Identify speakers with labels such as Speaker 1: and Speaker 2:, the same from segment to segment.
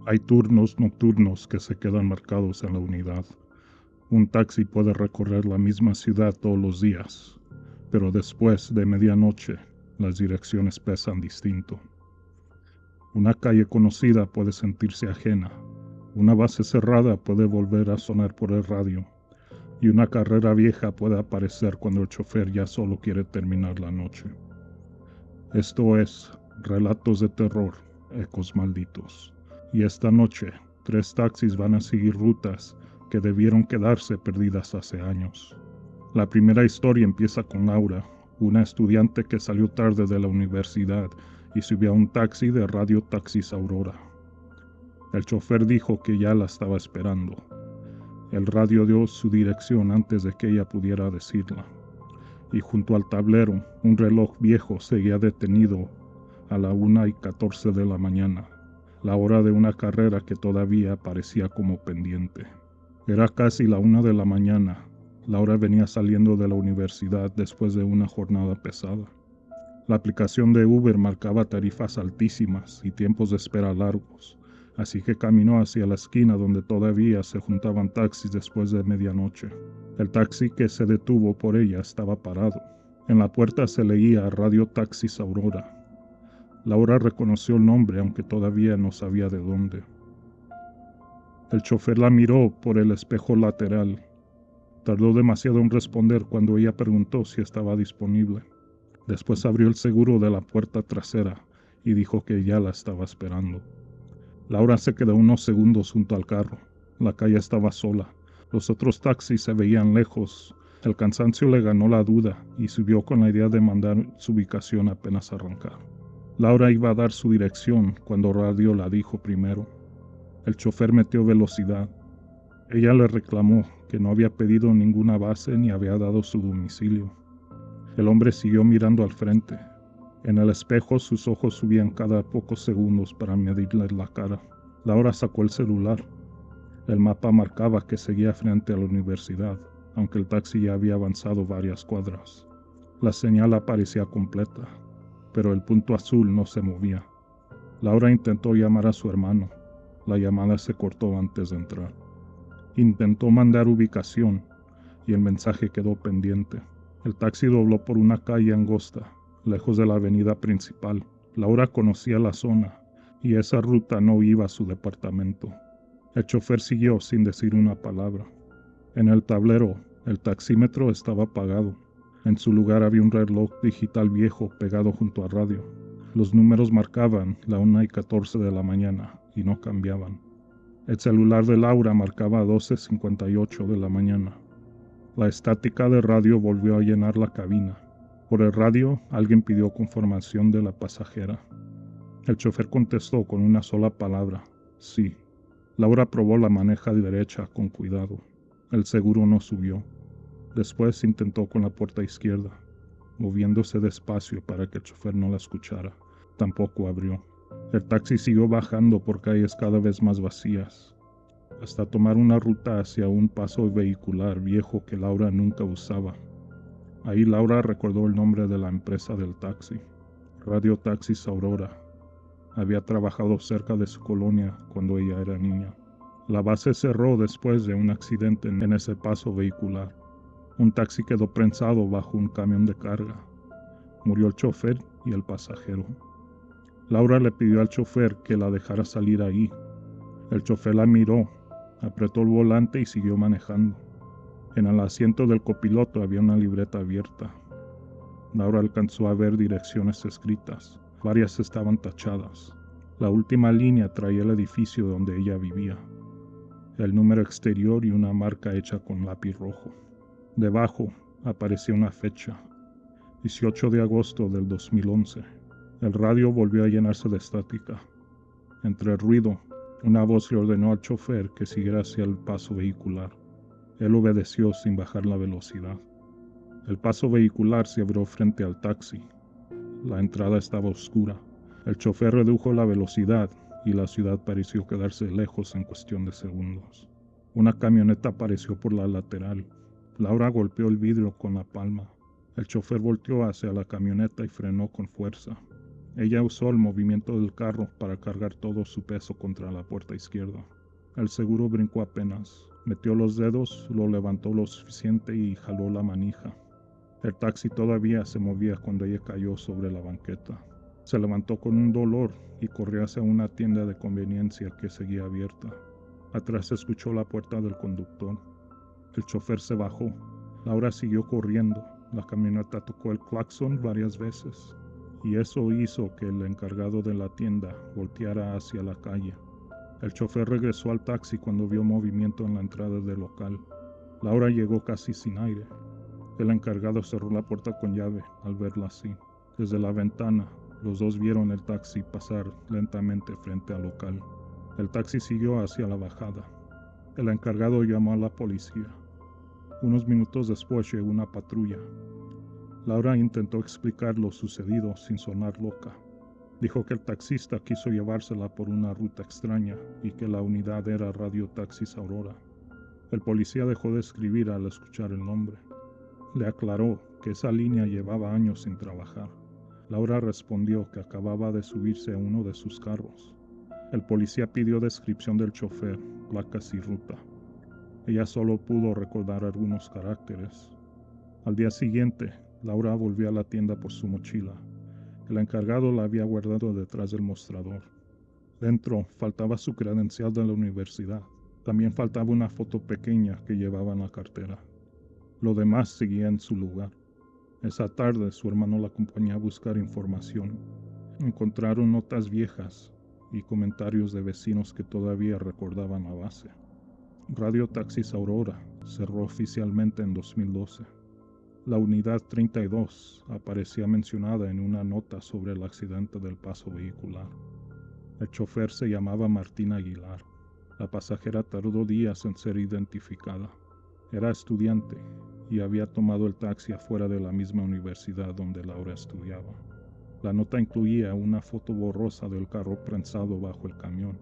Speaker 1: Hay turnos nocturnos que se quedan marcados en la unidad. Un taxi puede recorrer la misma ciudad todos los días, pero después de medianoche, las direcciones pesan distinto. Una calle conocida puede sentirse ajena, una base cerrada puede volver a sonar por el radio, y una carrera vieja puede aparecer cuando el chofer ya solo quiere terminar la noche. Esto es Relatos de Terror, Ecos Malditos. Y esta noche, 3 taxis van a seguir rutas que debieron quedarse perdidas hace años. La primera historia empieza con Laura, una estudiante que salió tarde de la universidad y subió a un taxi de Radio Taxis Aurora. El chofer dijo que ya la estaba esperando. El radio dio su dirección antes de que ella pudiera decirla. Y junto al tablero, un reloj viejo seguía detenido a la 1:14 de la mañana, la hora de una carrera que todavía parecía como pendiente. Era casi la 1 de la mañana. Laura venía saliendo de la universidad después de una jornada pesada. La aplicación de Uber marcaba tarifas altísimas y tiempos de espera largos, así que caminó hacia la esquina donde todavía se juntaban taxis después de medianoche. El taxi que se detuvo por ella estaba parado. En la puerta se leía Radio Taxis Aurora. Laura reconoció el nombre, aunque todavía no sabía de dónde. El chofer la miró por el espejo lateral. Tardó demasiado en responder cuando ella preguntó si estaba disponible. Después abrió el seguro de la puerta trasera y dijo que ya la estaba esperando. Laura se quedó unos segundos junto al carro. La calle estaba sola. Los otros taxis se veían lejos. El cansancio le ganó la duda y subió con la idea de mandar su ubicación apenas arrancar. Laura iba a dar su dirección cuando Radio la dijo primero. El chofer metió velocidad. Ella le reclamó que no había pedido ninguna base ni había dado su domicilio. El hombre siguió mirando al frente. En el espejo sus ojos subían cada pocos segundos para medirle la cara. Laura sacó el celular. El mapa marcaba que seguía frente a la universidad, aunque el taxi ya había avanzado varias cuadras. La señal aparecía completa, pero el punto azul no se movía. Laura intentó llamar a su hermano. La llamada se cortó antes de entrar. Intentó mandar ubicación y el mensaje quedó pendiente. El taxi dobló por una calle angosta, lejos de la avenida principal. Laura conocía la zona y esa ruta no iba a su departamento. El chofer siguió sin decir una palabra. En el tablero, el taxímetro estaba apagado. En su lugar había un reloj digital viejo pegado junto al radio. Los números marcaban la 1:14 de la mañana y no cambiaban. El celular de Laura marcaba 12:58 de la mañana. La estática de radio volvió a llenar la cabina. Por el radio, alguien pidió confirmación de la pasajera. El chofer contestó con una sola palabra: sí. Laura probó la maneja derecha con cuidado. El seguro no subió. Después intentó con la puerta izquierda, moviéndose despacio para que el chofer no la escuchara. Tampoco abrió. El taxi siguió bajando por calles cada vez más vacías, hasta tomar una ruta hacia un paso vehicular viejo que Laura nunca usaba. Ahí Laura recordó el nombre de la empresa del taxi: Radio Taxis Aurora. Había trabajado cerca de su colonia cuando ella era niña. La base cerró después de un accidente en ese paso vehicular. Un taxi quedó prensado bajo un camión de carga. Murió el chofer y el pasajero. Laura le pidió al chofer que la dejara salir ahí. El chofer la miró, apretó el volante y siguió manejando. En el asiento del copiloto había una libreta abierta. Laura alcanzó a ver direcciones escritas. Varias estaban tachadas. La última línea traía el edificio donde ella vivía, el número exterior y una marca hecha con lápiz rojo. Debajo aparecía una fecha: 18 de agosto del 2011. El radio volvió a llenarse de estática. Entre el ruido, una voz le ordenó al chofer que siguiera hacia el paso vehicular. Él obedeció sin bajar la velocidad. El paso vehicular se abrió frente al taxi. La entrada estaba oscura. El chofer redujo la velocidad y la ciudad pareció quedarse lejos en cuestión de segundos. Una camioneta apareció por la lateral. Laura golpeó el vidrio con la palma. El chofer volteó hacia la camioneta y frenó con fuerza. Ella usó el movimiento del carro para cargar todo su peso contra la puerta izquierda. El seguro brincó apenas. Metió los dedos, lo levantó lo suficiente y jaló la manija. El taxi todavía se movía cuando ella cayó sobre la banqueta. Se levantó con un dolor y corrió hacia una tienda de conveniencia que seguía abierta. Atrás se escuchó la puerta del conductor. El chofer se bajó. Laura siguió corriendo. La camioneta tocó el claxon varias veces, y eso hizo que el encargado de la tienda volteara hacia la calle. El chofer regresó al taxi cuando vio movimiento en la entrada del local. Laura llegó casi sin aire. El encargado cerró la puerta con llave al verla así. Desde la ventana, los dos vieron el taxi pasar lentamente frente al local. El taxi siguió hacia la bajada. El encargado llamó a la policía. Unos minutos después llegó una patrulla. Laura intentó explicar lo sucedido sin sonar loca. Dijo que el taxista quiso llevársela por una ruta extraña y que la unidad era Radio Taxis Aurora. El policía dejó de escribir al escuchar el nombre. Le aclaró que esa línea llevaba años sin trabajar. Laura respondió que acababa de subirse a uno de sus carros. El policía pidió descripción del chofer, placas y ruta. Ella solo pudo recordar algunos caracteres. Al día siguiente, Laura volvió a la tienda por su mochila. El encargado la había guardado detrás del mostrador. Dentro faltaba su credencial de la universidad. También faltaba una foto pequeña que llevaba en la cartera. Lo demás seguía en su lugar. Esa tarde su hermano la acompañó a buscar información. Encontraron notas viejas y comentarios de vecinos que todavía recordaban la base. Radio Taxis Aurora cerró oficialmente en 2012. La unidad 32 aparecía mencionada en una nota sobre el accidente del paso vehicular. El chofer se llamaba Martín Aguilar. La pasajera tardó días en ser identificada. Era estudiante y había tomado el taxi afuera de la misma universidad donde Laura estudiaba. La nota incluía una foto borrosa del carro prensado bajo el camión.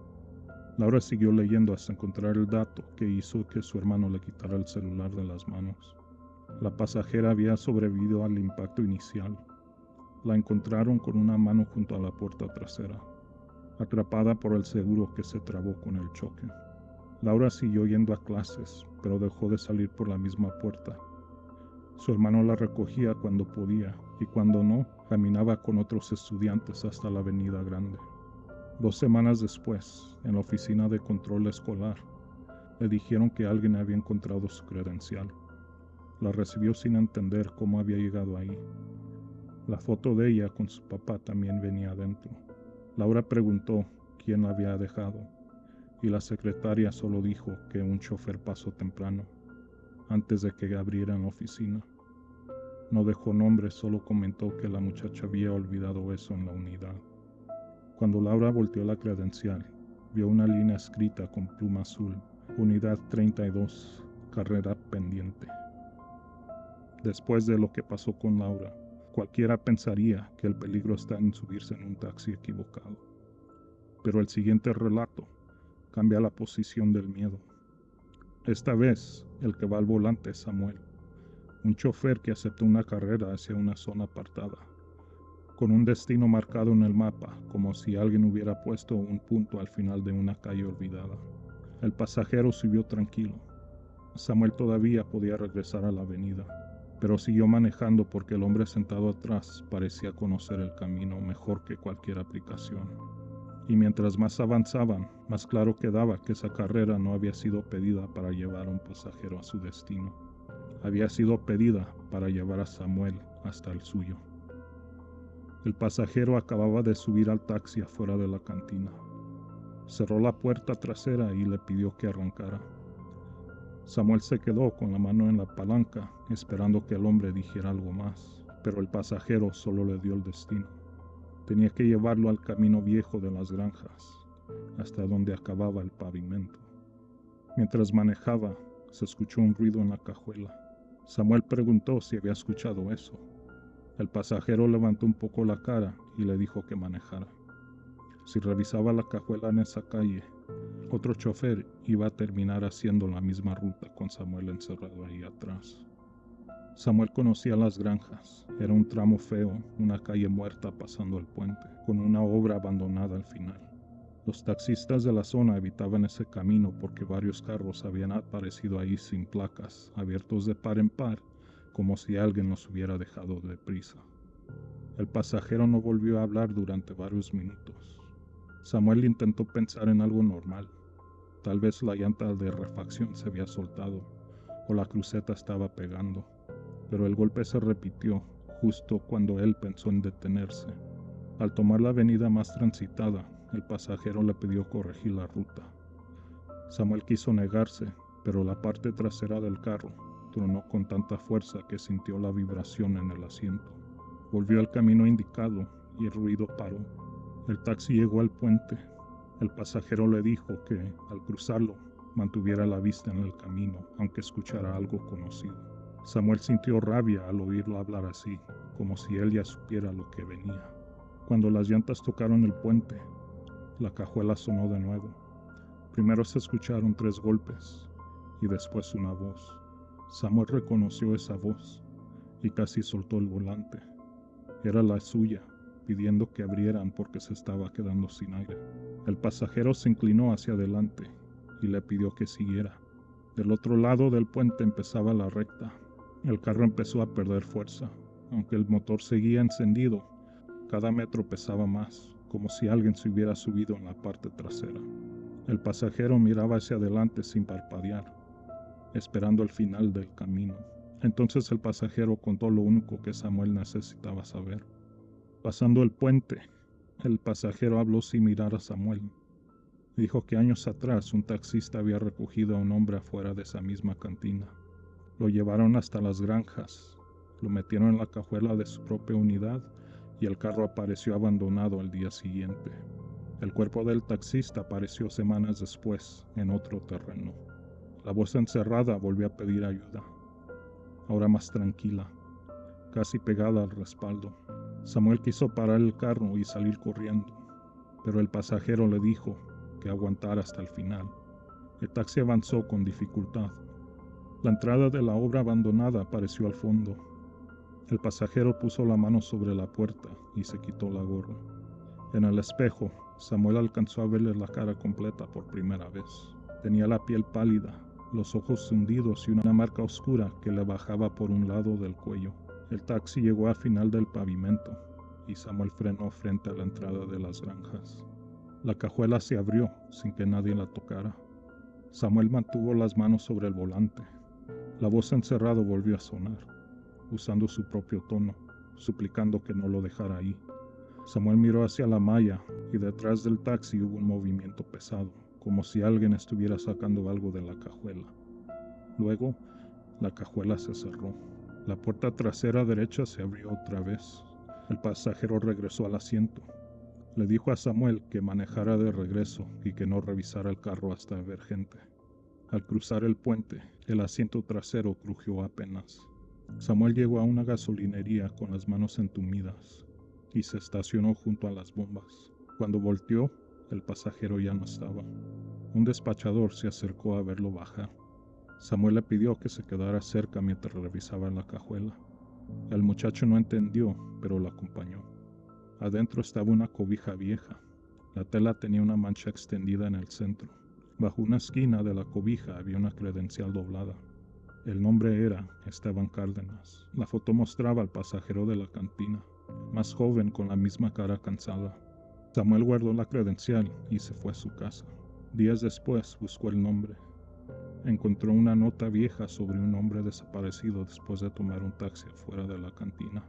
Speaker 1: Laura siguió leyendo hasta encontrar el dato que hizo que su hermano le quitara el celular de las manos. La pasajera había sobrevivido al impacto inicial. La encontraron con una mano junto a la puerta trasera, atrapada por el seguro que se trabó con el choque. Laura siguió yendo a clases, pero dejó de salir por la misma puerta. Su hermano la recogía cuando podía y cuando no, caminaba con otros estudiantes hasta la avenida Grande. 2 semanas después, en la oficina de control escolar, le dijeron que alguien había encontrado su credencial. La recibió sin entender cómo había llegado ahí. La foto de ella con su papá también venía adentro. Laura preguntó quién la había dejado, y la secretaria solo dijo que un chofer pasó temprano, antes de que abrieran la oficina. No dejó nombre, solo comentó que la muchacha había olvidado eso en la unidad. Cuando Laura volteó la credencial, vio una línea escrita con pluma azul: Unidad 32, carrera pendiente. Después de lo que pasó con Laura, cualquiera pensaría que el peligro está en subirse en un taxi equivocado. Pero el siguiente relato cambia la posición del miedo. Esta vez, el que va al volante es Samuel, un chofer que aceptó una carrera hacia una zona apartada, con un destino marcado en el mapa, como si alguien hubiera puesto un punto al final de una calle olvidada. El pasajero subió tranquilo. Samuel todavía podía regresar a la avenida, pero siguió manejando porque el hombre sentado atrás parecía conocer el camino mejor que cualquier aplicación. Y mientras más avanzaban, más claro quedaba que esa carrera no había sido pedida para llevar a un pasajero a su destino. Había sido pedida para llevar a Samuel hasta el suyo. El pasajero acababa de subir al taxi afuera de la cantina. Cerró la puerta trasera y le pidió que arrancara. Samuel se quedó con la mano en la palanca, esperando que el hombre dijera algo más, pero el pasajero solo le dio el destino. Tenía que llevarlo al camino viejo de las granjas, hasta donde acababa el pavimento. Mientras manejaba, se escuchó un ruido en la cajuela. Samuel preguntó si había escuchado eso. El pasajero levantó un poco la cara y le dijo que manejara. Si revisaba la cajuela en esa calle, otro chofer iba a terminar haciendo la misma ruta con Samuel encerrado ahí atrás. Samuel conocía las granjas. Era un tramo feo, una calle muerta pasando el puente, con una obra abandonada al final. Los taxistas de la zona evitaban ese camino porque varios carros habían aparecido ahí sin placas, abiertos de par en par, como si alguien los hubiera dejado deprisa. El pasajero no volvió a hablar durante varios minutos. Samuel intentó pensar en algo normal. Tal vez la llanta de refacción se había soltado, o la cruceta estaba pegando, pero el golpe se repitió justo cuando él pensó en detenerse. Al tomar la avenida más transitada, el pasajero le pidió corregir la ruta. Samuel quiso negarse, pero la parte trasera del carro tronó con tanta fuerza que sintió la vibración en el asiento. Volvió al camino indicado y el ruido paró. El taxi llegó al puente. El pasajero le dijo que, al cruzarlo, mantuviera la vista en el camino, aunque escuchara algo conocido. Samuel sintió rabia al oírlo hablar así, como si él ya supiera lo que venía. Cuando las llantas tocaron el puente, la cajuela sonó de nuevo. Primero se escucharon 3 golpes y después una voz. Samuel reconoció esa voz y casi soltó el volante. Era la suya, pidiendo que abrieran porque se estaba quedando sin aire. El pasajero se inclinó hacia adelante y le pidió que siguiera. Del otro lado del puente empezaba la recta. El carro empezó a perder fuerza. Aunque el motor seguía encendido, cada metro pesaba más, como si alguien se hubiera subido en la parte trasera. El pasajero miraba hacia adelante sin parpadear, esperando el final del camino. Entonces el pasajero contó lo único que Samuel necesitaba saber. Pasando el puente, el pasajero habló sin mirar a Samuel. Dijo que años atrás un taxista había recogido a un hombre afuera de esa misma cantina. Lo llevaron hasta las granjas, lo metieron en la cajuela de su propia unidad y el carro apareció abandonado al día siguiente. El cuerpo del taxista apareció semanas después en otro terreno. La voz encerrada volvió a pedir ayuda, ahora más tranquila, casi pegada al respaldo. Samuel quiso parar el carro y salir corriendo, pero el pasajero le dijo que aguantara hasta el final. El taxi avanzó con dificultad. La entrada de la obra abandonada apareció al fondo. El pasajero puso la mano sobre la puerta y se quitó la gorra. En el espejo, Samuel alcanzó a verle la cara completa por primera vez. Tenía la piel pálida, los ojos hundidos y una marca oscura que le bajaba por un lado del cuello. El taxi llegó al final del pavimento y Samuel frenó frente a la entrada de las granjas. La cajuela se abrió sin que nadie la tocara. Samuel mantuvo las manos sobre el volante. La voz encerrada volvió a sonar, usando su propio tono, suplicando que no lo dejara ahí. Samuel miró hacia la malla y detrás del taxi hubo un movimiento pesado, como si alguien estuviera sacando algo de la cajuela. Luego, la cajuela se cerró. La puerta trasera derecha se abrió otra vez. El pasajero regresó al asiento. Le dijo a Samuel que manejara de regreso y que no revisara el carro hasta ver gente. Al cruzar el puente, el asiento trasero crujió apenas. Samuel llegó a una gasolinería con las manos entumidas y se estacionó junto a las bombas. Cuando volteó, el pasajero ya no estaba. Un despachador se acercó a verlo bajar. Samuel le pidió que se quedara cerca mientras revisaba la cajuela. El muchacho no entendió, pero lo acompañó. Adentro estaba una cobija vieja. La tela tenía una mancha extendida en el centro. Bajo una esquina de la cobija había una credencial doblada. El nombre era Esteban Cárdenas. La foto mostraba al pasajero de la cantina, más joven con la misma cara cansada. Samuel guardó la credencial y se fue a su casa. Días después buscó el nombre. Encontró una nota vieja sobre un hombre desaparecido después de tomar un taxi afuera de la cantina.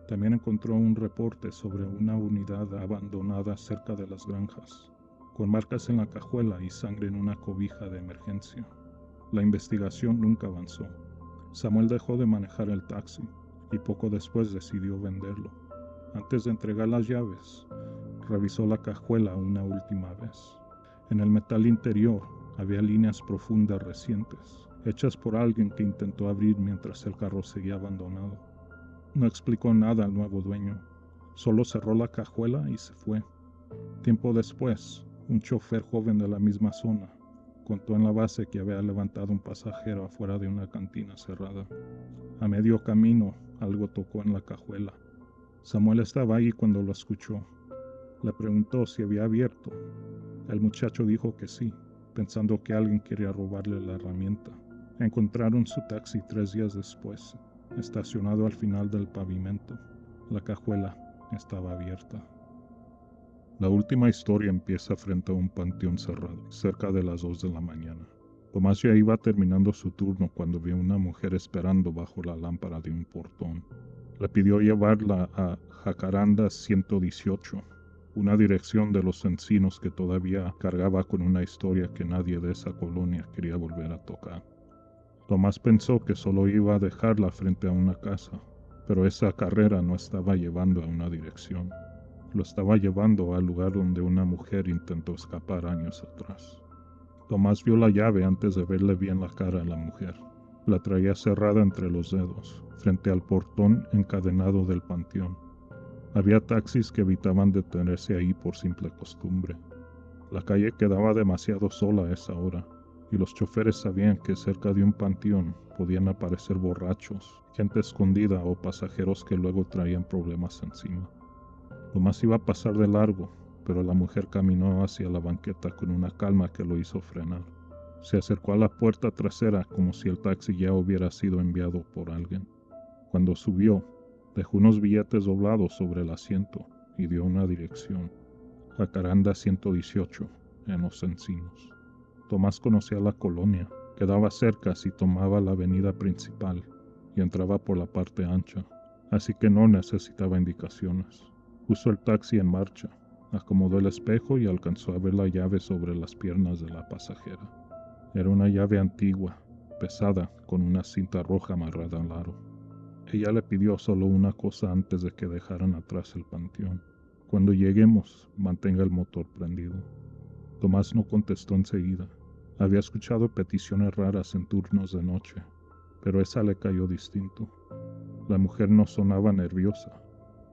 Speaker 1: También encontró un reporte sobre una unidad abandonada cerca de las granjas, con marcas en la cajuela y sangre en una cobija de emergencia. La investigación nunca avanzó. Samuel dejó de manejar el taxi y poco después decidió venderlo. Antes de entregar las llaves, revisó la cajuela una última vez. En el metal interior había líneas profundas recientes, hechas por alguien que intentó abrir mientras el carro seguía abandonado. No explicó nada al nuevo dueño, solo cerró la cajuela y se fue. Tiempo después, un chofer joven de la misma zona contó en la base que había levantado un pasajero afuera de una cantina cerrada. A medio camino, algo tocó en la cajuela. Samuel estaba ahí cuando lo escuchó. Le preguntó si había abierto. El muchacho dijo que sí, pensando que alguien quería robarle la herramienta. Encontraron su taxi 3 días después, estacionado al final del pavimento. La cajuela estaba abierta. La última historia empieza frente a un panteón cerrado, cerca de las 2 de la mañana. Tomás ya iba terminando su turno cuando vio una mujer esperando bajo la lámpara de un portón. Le pidió llevarla a Jacaranda 118, una dirección de los encinos que todavía cargaba con una historia que nadie de esa colonia quería volver a tocar. Tomás pensó que solo iba a dejarla frente a una casa, pero esa carrera no estaba llevando a una dirección. Lo estaba llevando al lugar donde una mujer intentó escapar años atrás. Tomás vio la llave antes de verle bien la cara a la mujer. La traía cerrada entre los dedos, frente al portón encadenado del panteón. Había taxis que evitaban detenerse ahí por simple costumbre. La calle quedaba demasiado sola a esa hora, y los choferes sabían que cerca de un panteón podían aparecer borrachos, gente escondida o pasajeros que luego traían problemas encima. Tomás iba a pasar de largo, pero la mujer caminó hacia la banqueta con una calma que lo hizo frenar. Se acercó a la puerta trasera como si el taxi ya hubiera sido enviado por alguien. Cuando subió, dejó unos billetes doblados sobre el asiento y dio una dirección: Jacaranda 118, en Los Encinos. Tomás conocía la colonia. Quedaba cerca si tomaba la avenida principal y entraba por la parte ancha, así que no necesitaba indicaciones. Puso el taxi en marcha, acomodó el espejo y alcanzó a ver la llave sobre las piernas de la pasajera. Era una llave antigua, pesada, con una cinta roja amarrada al aro. Ella le pidió solo una cosa antes de que dejaran atrás el panteón: cuando lleguemos, mantenga el motor prendido. Tomás no contestó enseguida. Había escuchado peticiones raras en turnos de noche, pero esa le cayó distinto. La mujer no sonaba nerviosa.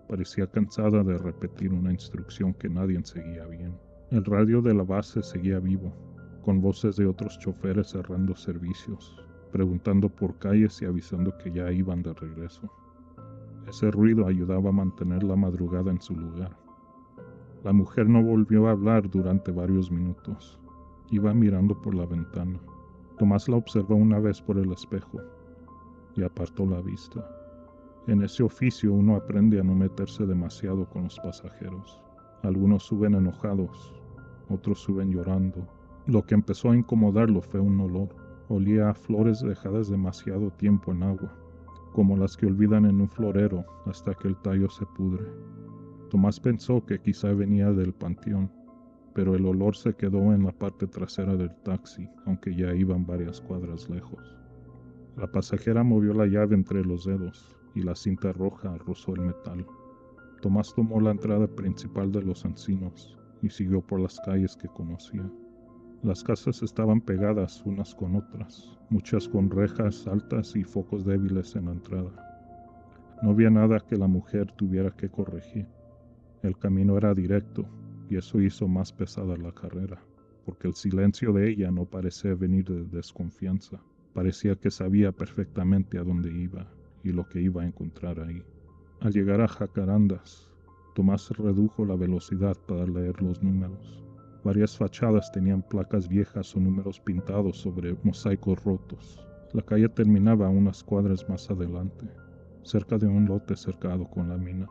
Speaker 1: Parecía cansada de repetir una instrucción que nadie seguía bien. El radio de la base seguía vivo, con voces de otros choferes cerrando servicios, preguntando por calles y avisando que ya iban de regreso. Ese ruido ayudaba a mantener la madrugada en su lugar. La mujer no volvió a hablar durante varios minutos. Iba mirando por la ventana. Tomás la observó una vez por el espejo y apartó la vista. En ese oficio uno aprende a no meterse demasiado con los pasajeros. Algunos suben enojados, otros suben llorando. Lo que empezó a incomodarlo fue un olor. Olía a flores dejadas demasiado tiempo en agua, como las que olvidan en un florero hasta que el tallo se pudre. Tomás pensó que quizá venía del panteón, pero el olor se quedó en la parte trasera del taxi, aunque ya iban varias cuadras lejos. La pasajera movió la llave entre los dedos y la cinta roja rozó el metal. Tomás tomó la entrada principal de Los Encinos y siguió por las calles que conocía. Las casas estaban pegadas unas con otras, muchas con rejas altas y focos débiles en la entrada. No había nada que la mujer tuviera que corregir. El camino era directo y eso hizo más pesada la carrera, porque el silencio de ella no parecía venir de desconfianza. Parecía que sabía perfectamente a dónde iba y lo que iba a encontrar ahí. Al llegar a Jacarandas, Tomás redujo la velocidad para leer los números. Varias fachadas tenían placas viejas o números pintados sobre mosaicos rotos. La calle terminaba unas cuadras más adelante, cerca de un lote cercado con la mina.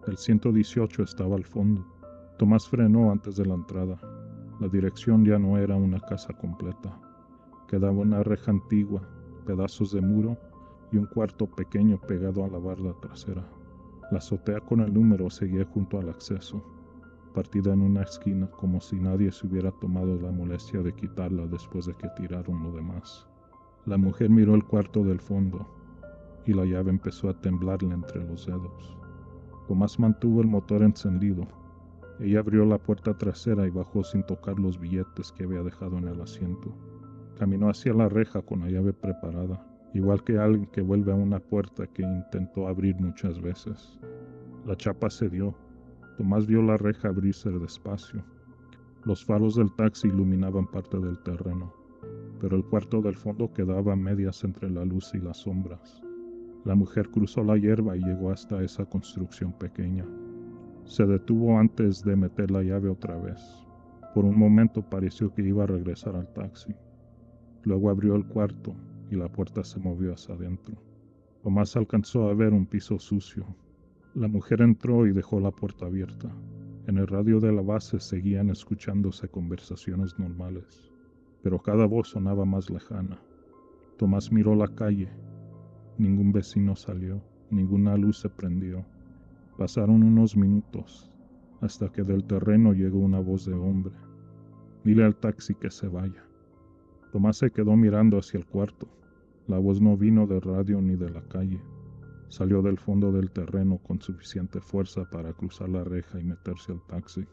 Speaker 1: El 118 estaba al fondo. Tomás frenó antes de la entrada. La dirección ya no era una casa completa. Quedaba una reja antigua, pedazos de muro y un cuarto pequeño pegado a la barda trasera. La azotea con el número seguía junto al acceso, partida en una esquina como si nadie se hubiera tomado la molestia de quitarla después de que tiraron lo demás. La mujer miró el cuarto del fondo y la llave empezó a temblarle entre los dedos. Tomás mantuvo el motor encendido. Ella abrió la puerta trasera y bajó sin tocar los billetes que había dejado en el asiento. Caminó hacia la reja con la llave preparada, igual que alguien que vuelve a una puerta que intentó abrir muchas veces. La chapa cedió. Tomás vio la reja abrirse despacio. Los faros del taxi iluminaban parte del terreno. pero el cuarto del fondo quedaba a medias entre la luz y las sombras. La mujer cruzó la hierba y llegó hasta esa construcción pequeña. Se detuvo antes de meter la llave otra vez. Por un momento pareció que iba a regresar al taxi. Luego abrió el cuarto y la puerta se movió hacia adentro. Tomás alcanzó a ver un piso sucio. La mujer entró y dejó la puerta abierta. En el radio de la base seguían escuchándose conversaciones normales, pero cada voz sonaba más lejana. Tomás miró la calle. Ningún vecino salió, ninguna luz se prendió. Pasaron unos minutos, hasta que del terreno llegó una voz de hombre. «Dile al taxi que se vaya». Tomás se quedó mirando hacia el cuarto. La voz no vino del radio ni de la calle. Salió del fondo del terreno con suficiente fuerza para cruzar la reja y meterse al taxi.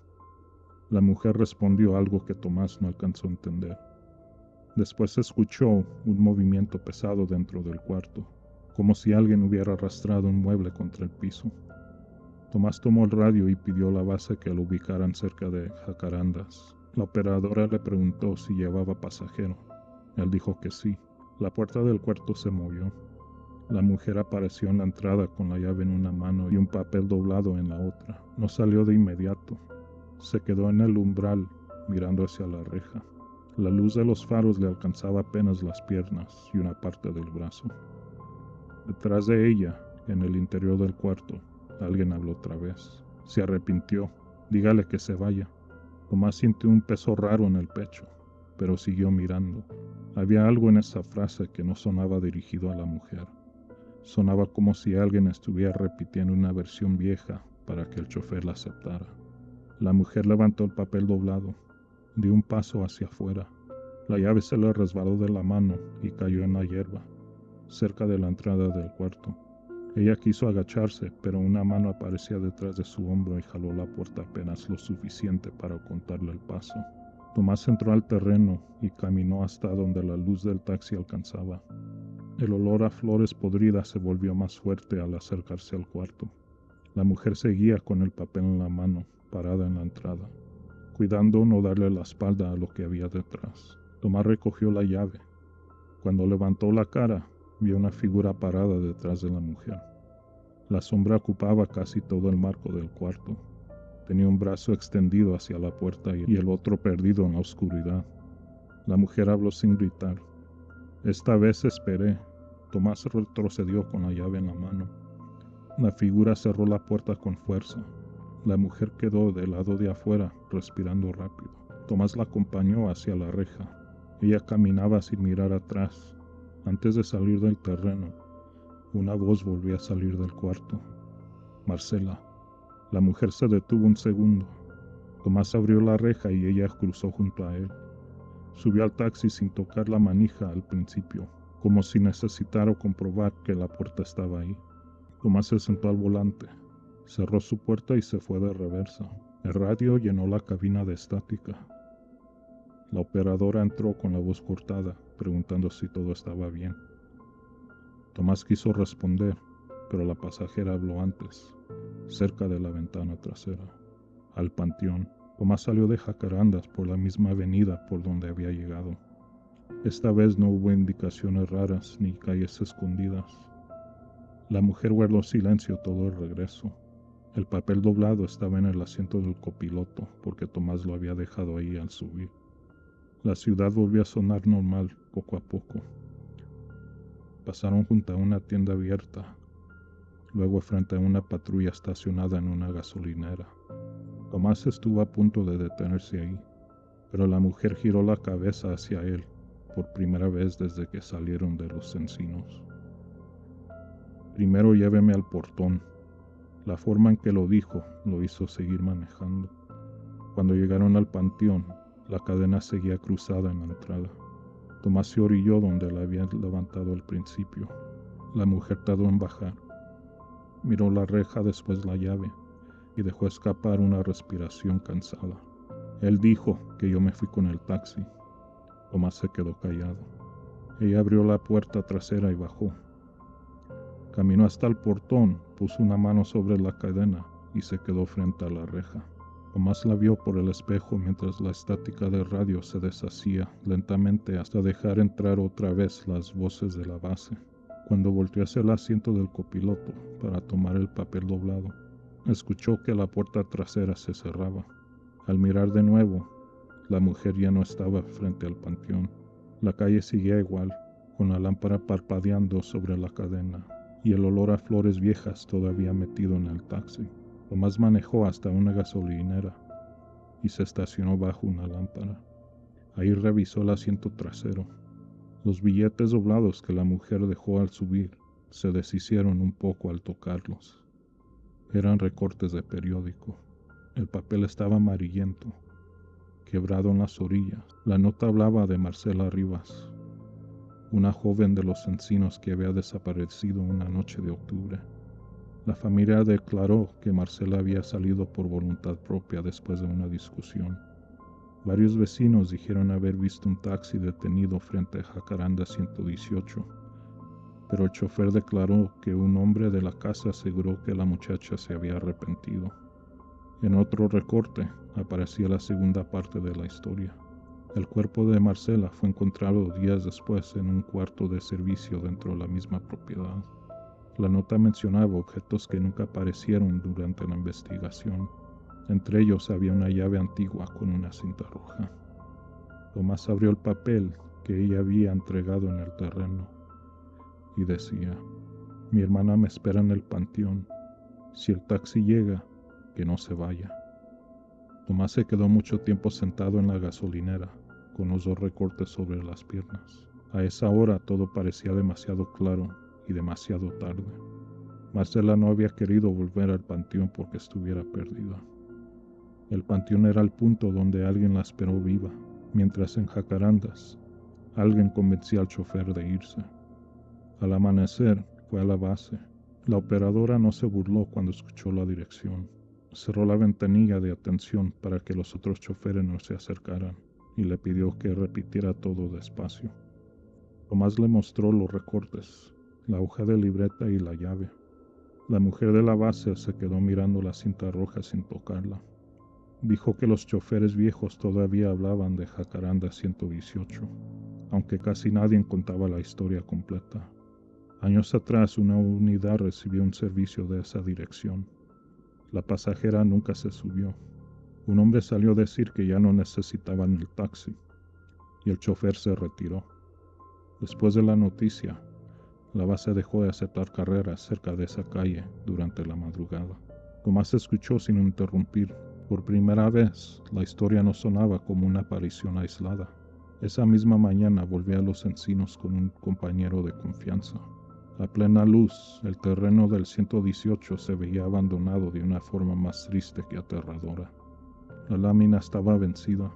Speaker 1: La mujer respondió algo que Tomás no alcanzó a entender. Después se escuchó un movimiento pesado dentro del cuarto, como si alguien hubiera arrastrado un mueble contra el piso. Tomás tomó el radio y pidió a la base que lo ubicaran cerca de Jacarandas. La operadora le preguntó si llevaba pasajero. Él dijo que sí. La puerta del cuarto se movió. La mujer apareció en la entrada con la llave en una mano y un papel doblado en la otra. No salió de inmediato. Se quedó en el umbral, mirando hacia la reja. La luz de los faros le alcanzaba apenas las piernas y una parte del brazo. Detrás de ella, en el interior del cuarto, alguien habló otra vez. Se arrepintió. «Dígale que se vaya». Tomás sintió un peso raro en el pecho, pero siguió mirando. Había algo en esa frase que no sonaba dirigido a la mujer. Sonaba como si alguien estuviera repitiendo una versión vieja para que el chofer la aceptara. La mujer levantó el papel doblado, dio un paso hacia afuera. La llave se le resbaló de la mano y cayó en la hierba, cerca de la entrada del cuarto. Ella quiso agacharse, pero una mano aparecía detrás de su hombro y jaló la puerta apenas lo suficiente para contarle el paso. Tomás entró al terreno y caminó hasta donde la luz del taxi alcanzaba. El olor a flores podridas se volvió más fuerte al acercarse al cuarto. La mujer seguía con el papel en la mano, parada en la entrada, cuidando no darle la espalda a lo que había detrás. Tomás recogió la llave. Cuando levantó la cara, vio una figura parada detrás de la mujer. La sombra ocupaba casi todo el marco del cuarto. Tenía un brazo extendido hacia la puerta y el otro perdido en la oscuridad. La mujer habló sin gritar. «Esta vez esperé». Tomás retrocedió con la llave en la mano. La figura cerró la puerta con fuerza. La mujer quedó del lado de afuera, respirando rápido. Tomás la acompañó hacia la reja. Ella caminaba sin mirar atrás. Antes de salir del terreno, una voz volvió a salir del cuarto. «Marcela». La mujer se detuvo un segundo. Tomás abrió la reja y ella cruzó junto a él. Subió al taxi sin tocar la manija al principio, como si necesitara comprobar que la puerta estaba ahí. Tomás se sentó al volante, cerró su puerta y se fue de reversa. El radio llenó la cabina de estática. La operadora entró con la voz cortada, preguntando si todo estaba bien. Tomás quiso responder, pero la pasajera habló antes, cerca de la ventana trasera. Al panteón. Tomás salió de Jacarandas por la misma avenida por donde había llegado. Esta vez no hubo indicaciones raras ni calles escondidas. La mujer guardó silencio todo el regreso. El papel doblado estaba en el asiento del copiloto porque Tomás lo había dejado ahí al subir. La ciudad volvió a sonar normal poco a poco. Pasaron junto a una tienda abierta, luego frente a una patrulla estacionada en una gasolinera. Tomás estuvo a punto de detenerse ahí, pero la mujer giró la cabeza hacia él por primera vez desde que salieron de los encinos. «Primero lléveme al portón». La forma en que lo dijo lo hizo seguir manejando. Cuando llegaron al panteón, la cadena seguía cruzada en la entrada. Tomás se orilló donde la habían levantado al principio. La mujer tardó en bajar. Miró la reja, después la llave, y dejó escapar una respiración cansada. «Él dijo que yo me fui con el taxi». Tomás se quedó callado. Ella abrió la puerta trasera y bajó. Caminó hasta el portón, puso una mano sobre la cadena y se quedó frente a la reja. Tomás la vio por el espejo mientras la estática del radio se deshacía lentamente hasta dejar entrar otra vez las voces de la base. Cuando volteó hacia el asiento del copiloto para tomar el papel doblado, escuchó que la puerta trasera se cerraba. Al mirar de nuevo, la mujer ya no estaba frente al panteón. La calle seguía igual, con la lámpara parpadeando sobre la cadena y el olor a flores viejas todavía metido en el taxi. Tomás manejó hasta una gasolinera y se estacionó bajo una lámpara. Ahí revisó el asiento trasero. Los billetes doblados que la mujer dejó al subir se deshicieron un poco al tocarlos. Eran recortes de periódico. El papel estaba amarillento, quebrado en las orillas. La nota hablaba de Marcela Rivas, una joven de Los Encinos que había desaparecido una noche de octubre. La familia declaró que Marcela había salido por voluntad propia después de una discusión. Varios vecinos dijeron haber visto un taxi detenido frente a Jacaranda 118, pero el chofer declaró que un hombre de la casa aseguró que la muchacha se había arrepentido. En otro recorte aparecía la segunda parte de la historia. El cuerpo de Marcela fue encontrado días después en un cuarto de servicio dentro de la misma propiedad. La nota mencionaba objetos que nunca aparecieron durante la investigación. Entre ellos había una llave antigua con una cinta roja. Tomás abrió el papel que ella había entregado en el terreno y decía: mi hermana me espera en el panteón. Si el taxi llega, que no se vaya. Tomás se quedó mucho tiempo sentado en la gasolinera, con los dos recortes sobre las piernas. A esa hora todo parecía demasiado claro y demasiado tarde. Marcela no había querido volver al panteón porque estuviera perdida. El panteón era el punto donde alguien la esperó viva, mientras en Jacarandas alguien convencía al chofer de irse. Al amanecer fue a la base. La operadora no se burló cuando escuchó la dirección. Cerró la ventanilla de atención para que los otros choferes no se acercaran y le pidió que repitiera todo despacio. Tomás le mostró los recortes, la hoja de libreta y la llave. La mujer de la base se quedó mirando la cinta roja sin tocarla. Dijo que los choferes viejos todavía hablaban de Jacaranda 118, aunque casi nadie contaba la historia completa. Años atrás una unidad recibió un servicio de esa dirección. La pasajera nunca se subió. Un hombre salió a decir que ya no necesitaban el taxi, y el chofer se retiró. Después de la noticia, la base dejó de aceptar carreras cerca de esa calle durante la madrugada. Tomás escuchó sin interrumpir. Por primera vez, la historia no sonaba como una aparición aislada. Esa misma mañana volví a Los Encinos con un compañero de confianza. A plena luz, el terreno del 118 se veía abandonado de una forma más triste que aterradora. La lámina estaba vencida,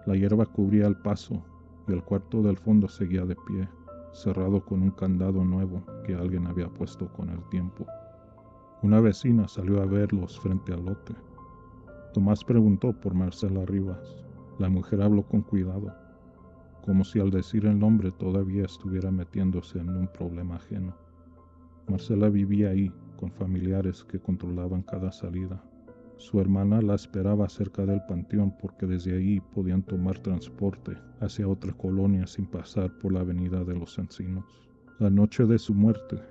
Speaker 1: la hierba cubría el paso y el cuarto del fondo seguía de pie, cerrado con un candado nuevo que alguien había puesto con el tiempo. Una vecina salió a verlos frente al lote. Tomás preguntó por Marcela Rivas. La mujer habló con cuidado, como si al decir el nombre todavía estuviera metiéndose en un problema ajeno. Marcela vivía ahí, con familiares que controlaban cada salida. Su hermana la esperaba cerca del panteón porque desde ahí podían tomar transporte hacia otra colonia sin pasar por la avenida de Los Encinos. La noche de su muerte,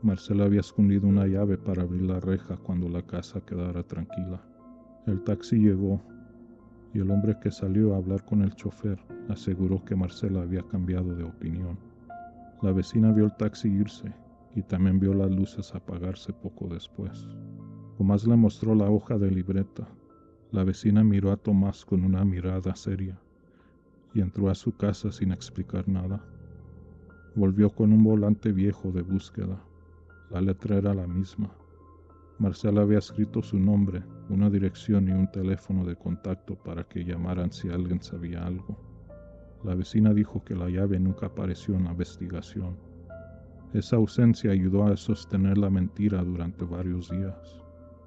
Speaker 1: Marcela había escondido una llave para abrir la reja cuando la casa quedara tranquila. El taxi llegó y el hombre que salió a hablar con el chofer aseguró que Marcela había cambiado de opinión. La vecina vio el taxi irse y también vio las luces apagarse poco después. Tomás le mostró la hoja de libreta. La vecina miró a Tomás con una mirada seria y entró a su casa sin explicar nada. Volvió con un volante viejo de búsqueda. La letra era la misma. Marcela había escrito su nombre, una dirección y un teléfono de contacto para que llamaran si alguien sabía algo. La vecina dijo que la llave nunca apareció en la investigación. Esa ausencia ayudó a sostener la mentira durante varios días.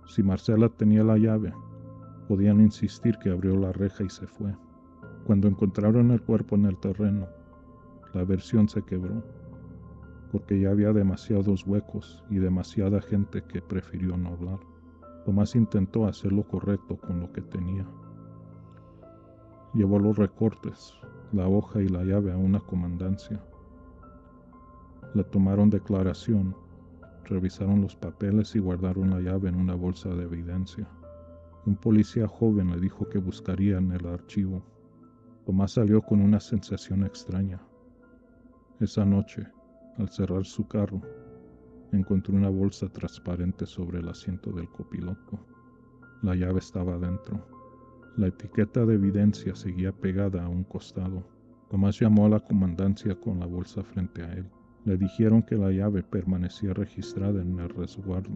Speaker 1: Si Marcela tenía la llave, podían insistir que abrió la reja y se fue. Cuando encontraron el cuerpo en el terreno, la versión se quebró, porque ya había demasiados huecos y demasiada gente que prefirió no hablar. Tomás intentó hacer lo correcto con lo que tenía. Llevó los recortes, la hoja y la llave a una comandancia. Le tomaron declaración, revisaron los papeles y guardaron la llave en una bolsa de evidencia. Un policía joven le dijo que buscaría en el archivo. Tomás salió con una sensación extraña. Esa noche, al cerrar su carro, encontró una bolsa transparente sobre el asiento del copiloto. La llave estaba dentro. La etiqueta de evidencia seguía pegada a un costado. Tomás llamó a la comandancia con la bolsa frente a él. Le dijeron que la llave permanecía registrada en el resguardo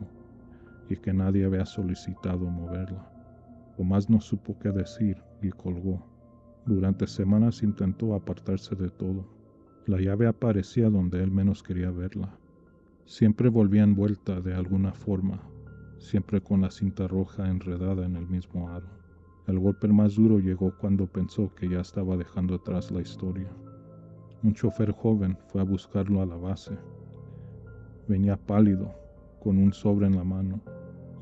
Speaker 1: y que nadie había solicitado moverla. Tomás no supo qué decir y colgó. Durante semanas intentó apartarse de todo. La llave aparecía donde él menos quería verla. Siempre volvía envuelta de alguna forma, siempre con la cinta roja enredada en el mismo aro. El golpe más duro llegó cuando pensó que ya estaba dejando atrás la historia. Un chofer joven fue a buscarlo a la base. Venía pálido, con un sobre en la mano.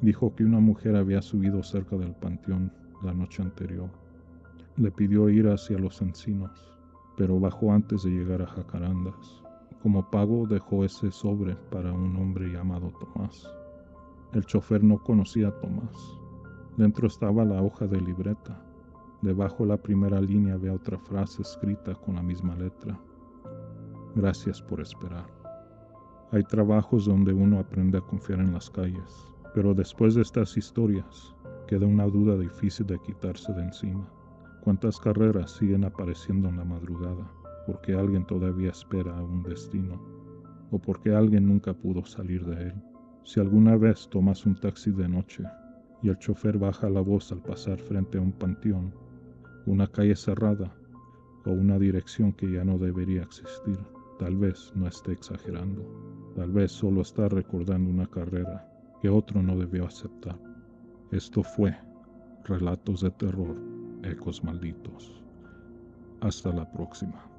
Speaker 1: Dijo que una mujer había subido cerca del panteón la noche anterior. Le pidió ir hacia los encinos, pero bajó antes de llegar a Jacarandas. Como pago dejó ese sobre para un hombre llamado Tomás. El chofer no conocía a Tomás. Dentro estaba la hoja de libreta. Debajo la primera línea había otra frase escrita con la misma letra. Gracias por esperar. Hay trabajos donde uno aprende a confiar en las calles, pero después de estas historias queda una duda difícil de quitarse de encima. ¿Cuántas carreras siguen apareciendo en la madrugada? ¿Por qué alguien todavía espera a un destino? ¿O por qué alguien nunca pudo salir de él? Si alguna vez tomas un taxi de noche y el chofer baja la voz al pasar frente a un panteón, una calle cerrada o una dirección que ya no debería existir, tal vez no esté exagerando. Tal vez solo está recordando una carrera que otro no debió aceptar. Esto fue Relatos de Terror, Ecos Malditos. Hasta la próxima.